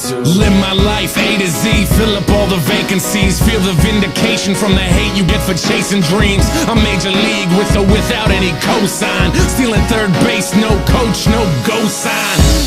Live my life A to Z, fill up all the vacancies. Feel the vindication from the hate you get for chasing dreams. I'm major league with or without any cosign. Stealing third base, no coach, no go sign.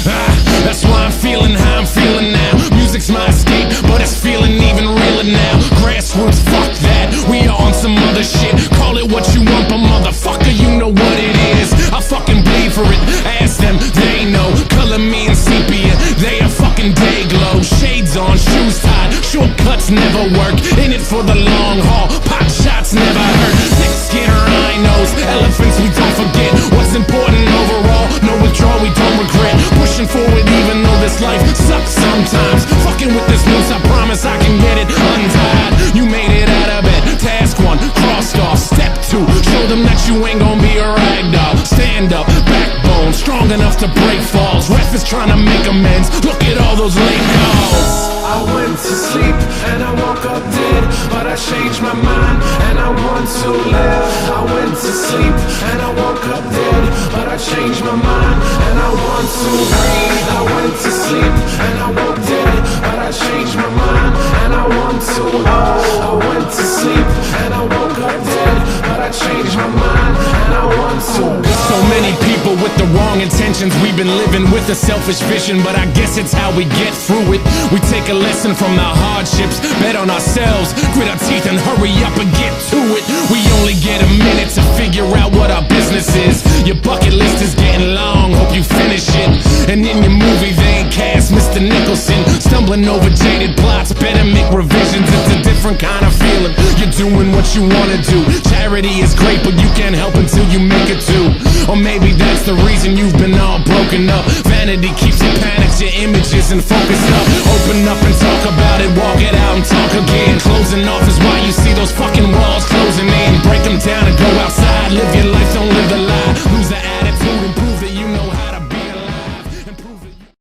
That's why I'm feeling how I'm feeling now. Music's my escape, but it's feeling even realer now. Grassroots, fuck that, we are on some other shit. Call it what you want, but motherfucker, you know what it is. I fucking bleed for it, ask them, they know. Color me in sepia, they are fucking day glow. Shades on, shoes tied, shortcuts never work. In it for the long haul, pot shots never hurt. Thick skin, rhinos, elephants we don't forget. What's important overall, no withdrawal we don't regret. Pushing forward even though this life sucks sometimes. Fucking with this noose, I promise I can get it untied. You made it out of bed, task one, crossed off. Step two, show them that you ain't gon' be a ragdoll. Stand up, backbone, strong enough to break falls. Ref is trying to make amends, look at all those late calls. I went to sleep and I woke up dead, but I changed my mind and I want to live. I went to sleep and I woke up dead, but I changed my mind and I want to breathe. I went to sleep and I woke dead, but I changed my mind and I want to I went to sleep and I woke up dead, but I changed my mind and I want to So many people with the wrong intentions. We've been living with a selfish vision, but I guess it's how we get through it. We take a lesson from the hardships, bet on ourselves, grit our teeth and hurry up and get to it. We only get a minute to figure out what our business is. Your bucket list is getting long, hope you finish it. And in your movie they ain't cast Mr. Nicholson. Stumbling over jaded plots, better make revisions. It's a different kind of feeling, you're doing what you wanna do. Charity is great, but you can't help until you make it too. Or maybe that's the reason you've been all broken up. Vanity keeps you panicked, your images and focused up. Open up and talk about it, walk it out and talk again. Closing off is why you see those fucking walls closed.